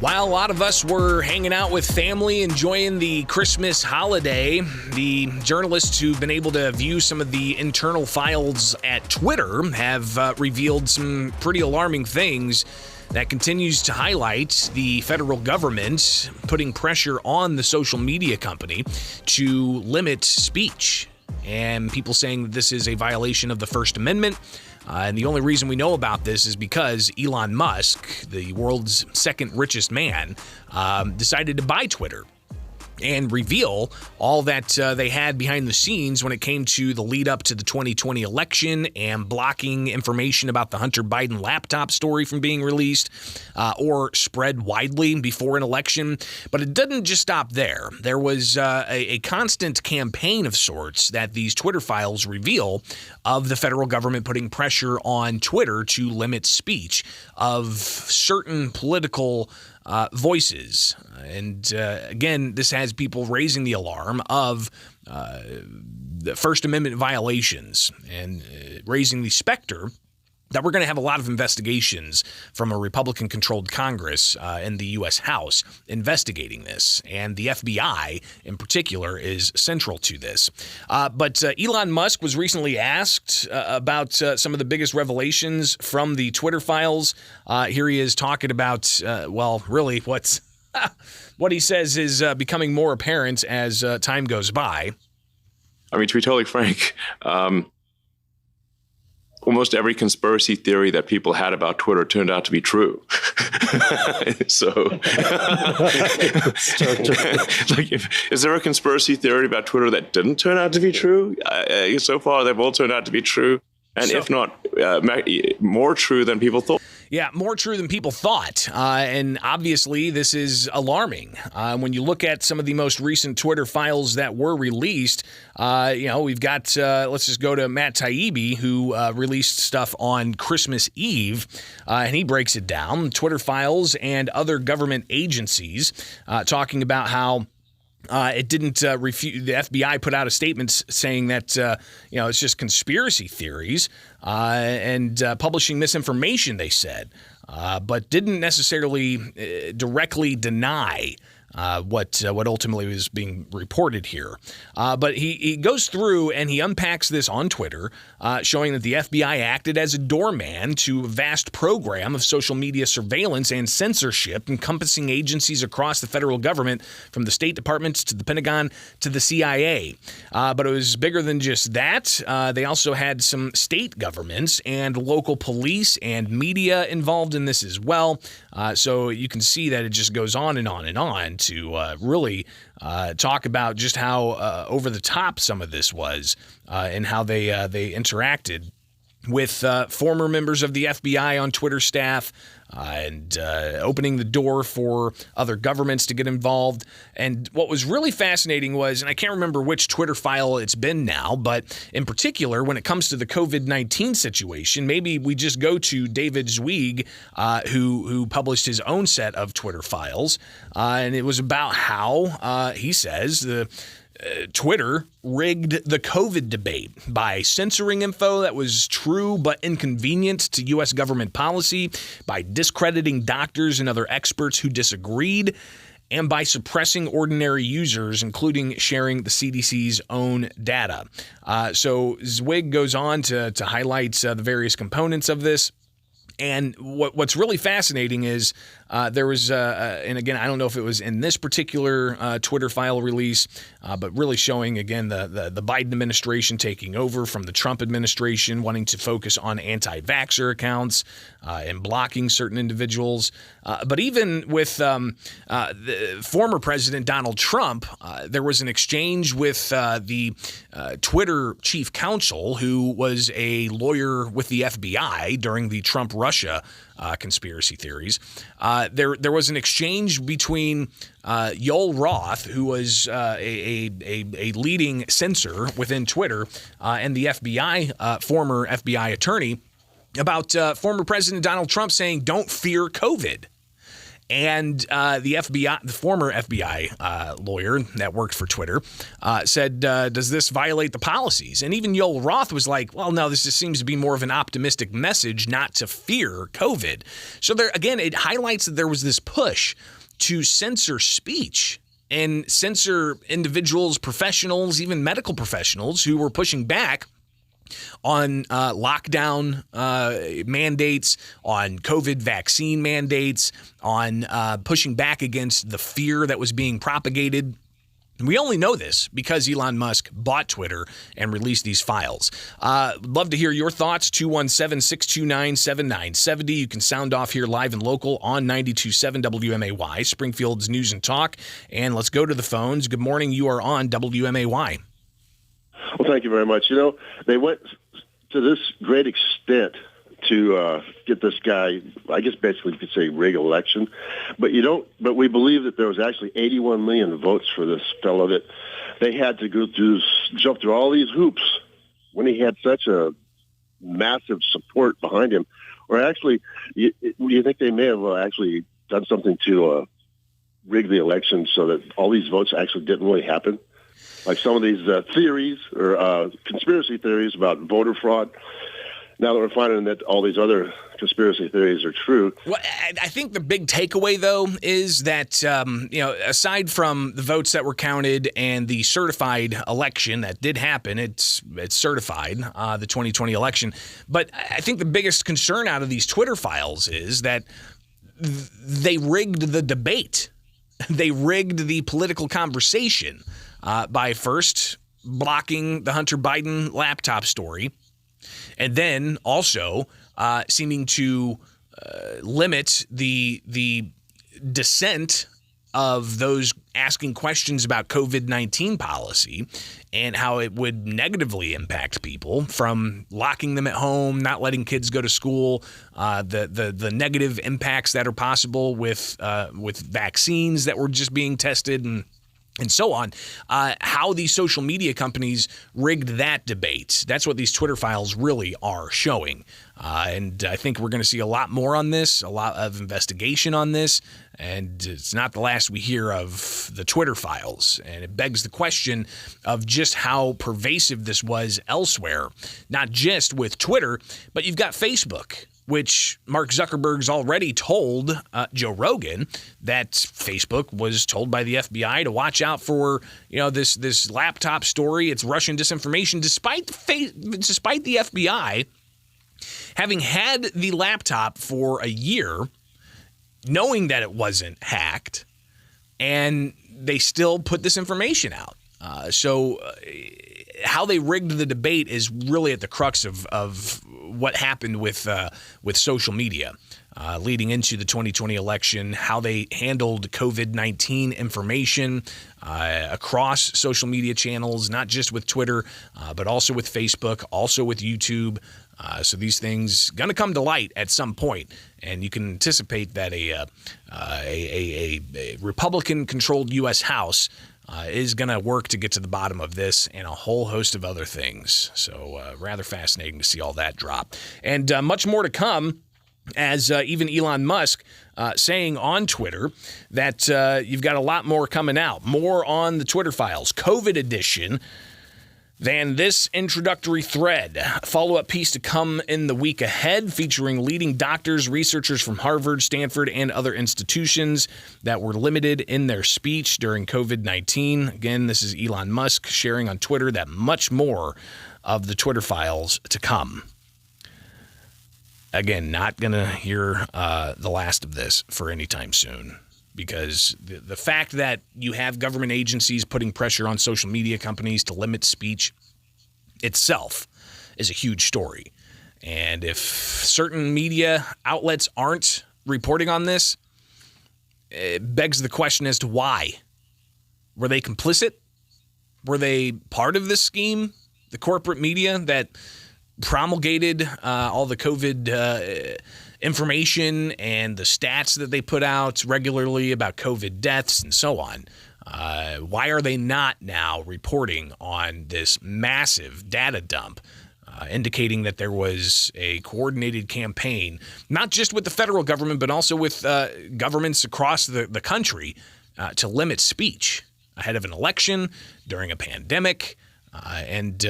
While a lot of us were hanging out with family, enjoying the Christmas holiday, the journalists who've been able to view some of the internal files at Twitter have revealed some pretty alarming things that continues to highlight the federal government putting pressure on the social media company to limit speech. And people saying that this is a violation of the First Amendment. And the only reason we know about this is because Elon Musk, the world's second richest man, decided to buy Twitter and reveal all that they had behind the scenes when it came to the lead up to the 2020 election and blocking information about the Hunter Biden laptop story from being released or spread widely before an election. But it didn't just stop there. There was a constant campaign of sorts that these Twitter files reveal of the federal government putting pressure on Twitter to limit speech of certain political voices. And again, this has people raising the alarm of the First Amendment violations and raising the specter that we're going to have a lot of investigations from a Republican-controlled Congress in the U.S. House investigating this. And the FBI, in particular, is central to this. But Elon Musk was recently asked about some of the biggest revelations from the Twitter files. Here he is talking about, really what's what he says is becoming more apparent as time goes by. I mean, to be totally frank, almost every conspiracy theory that people had about Twitter turned out to be true. Is there a conspiracy theory about Twitter that didn't turn out to be true? So far, they've all turned out to be true. And if not, more true than people thought. Yeah, more true than people thought. And obviously, this is alarming. When you look at some of the most recent Twitter files that were released, we've got, let's just go to Matt Taibbi, who released stuff on Christmas Eve, and he breaks it down. Twitter files and other government agencies talking about how it didn't refute. The FBI put out a statement saying that it's just conspiracy theories and publishing misinformation. They said, but didn't necessarily directly deny what ultimately was being reported here. But he goes through and he unpacks this on Twitter, showing that the FBI acted as a doorman to a vast program of social media surveillance and censorship encompassing agencies across the federal government, from the State Department to the Pentagon to the CIA. But it was bigger than just that. They also had some state governments and local police and media involved in this as well. So you can see that it just goes on and on and on to really talk about just how over the top some of this was and how they interacted with former members of the FBI on Twitter staff and opening the door for other governments to get involved. And what was really fascinating was, and I can't remember which Twitter file it's been now, but in particular, when it comes to the COVID-19 situation, maybe we just go to David Zweig, who published his own set of Twitter files. And it was about how, he says, Twitter rigged the COVID debate by censoring info that was true but inconvenient to U.S. government policy, by discrediting doctors and other experts who disagreed, and by suppressing ordinary users, including sharing the CDC's own data. So Zweig goes on to highlight the various components of this. And what's really fascinating is there was, and again, I don't know if it was in this particular Twitter file release, but really showing, again, the Biden administration taking over from the Trump administration, wanting to focus on anti-vaxxer accounts and blocking certain individuals. But even with the former President Donald Trump, there was an exchange with the Twitter chief counsel, who was a lawyer with the FBI during the Trump-Russia conspiracy theories. There was an exchange between Yoel Roth, who was a leading censor within Twitter, and the FBI, former FBI attorney, about former President Donald Trump saying, "Don't fear COVID." And the FBI, the former FBI lawyer that worked for Twitter, said, does this violate the policies? And even Yoel Roth was like, well, no, this just seems to be more of an optimistic message not to fear COVID. So there, again, it highlights that there was this push to censor speech and censor individuals, professionals, even medical professionals who were pushing back on lockdown mandates, on COVID vaccine mandates, on pushing back against the fear that was being propagated. We only know this because Elon Musk bought Twitter and released these files. Love to hear your thoughts, 217-629-7970. You can sound off here live and local on 92.7 WMAY, Springfield's News and Talk. And let's go to the phones. Good morning. You are on WMAY. Well, thank you very much. They went to this great extent to get this guy, I guess basically you could say rig election, but we believe that there was actually 81 million votes for this fellow, that they had to jump through all these hoops when he had such a massive support behind him. Or actually, you think they may have actually done something to rig the election so that all these votes actually didn't really happen? Like some of these theories or conspiracy theories about voter fraud. Now that we're finding that all these other conspiracy theories are true. Well, I think the big takeaway, though, is that, aside from the votes that were counted and the certified election that did happen, it's certified, the 2020 election. But I think the biggest concern out of these Twitter files is that they rigged the debate. They rigged the political conversation by first blocking the Hunter Biden laptop story, and then also seeming to limit the dissent of those asking questions about COVID-19 policy and how it would negatively impact people, from locking them at home, not letting kids go to school, the negative impacts that are possible with vaccines that were just being tested and so on, how these social media companies rigged that debate. That's what these Twitter files really are showing. And I think we're going to see a lot more on this, a lot of investigation on this. And it's not the last we hear of the Twitter files. And it begs the question of just how pervasive this was elsewhere, not just with Twitter, but you've got Facebook, which Mark Zuckerberg's already told Joe Rogan that Facebook was told by the FBI to watch out for, this laptop story. It's Russian disinformation, despite the FBI having had the laptop for a year, knowing that it wasn't hacked, and they still put this information out. So how they rigged the debate is really at the crux of what happened with social media leading into the 2020 election, how they handled COVID-19 information across social media channels, not just with Twitter, but also with Facebook, also with YouTube. So these things going to come to light at some point, and you can anticipate that a Republican-controlled U.S. House is going to work to get to the bottom of this and a whole host of other things. So rather fascinating to see all that drop. And much more to come, as even Elon Musk saying on Twitter that you've got a lot more coming out. More on the Twitter files, COVID edition, than this introductory thread. Follow-up piece to come in the week ahead, featuring leading doctors, researchers from Harvard, Stanford, and other institutions that were limited in their speech during COVID-19. Again, this is Elon Musk sharing on Twitter that much more of the Twitter files to come. Again, not going to hear the last of this for any time soon, because the fact that you have government agencies putting pressure on social media companies to limit speech itself is a huge story. And if certain media outlets aren't reporting on this, it begs the question as to why. Were they complicit? Were they part of this scheme? The corporate media that promulgated all the COVID information and the stats that they put out regularly about COVID deaths and so on. Why are they not now reporting on this massive data dump indicating that there was a coordinated campaign, not just with the federal government, but also with governments across the country to limit speech ahead of an election, during a pandemic. And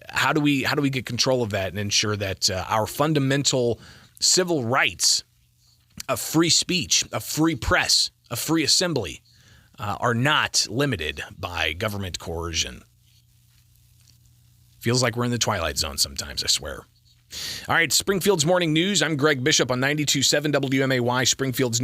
how do we get control of that and ensure that our fundamental civil rights of free speech, of free press, of free assembly are not limited by government coercion? Feels like we're in the twilight zone sometimes, I swear. All right, Springfield's Morning News. I'm Greg Bishop on 92.7 WMAY, Springfield's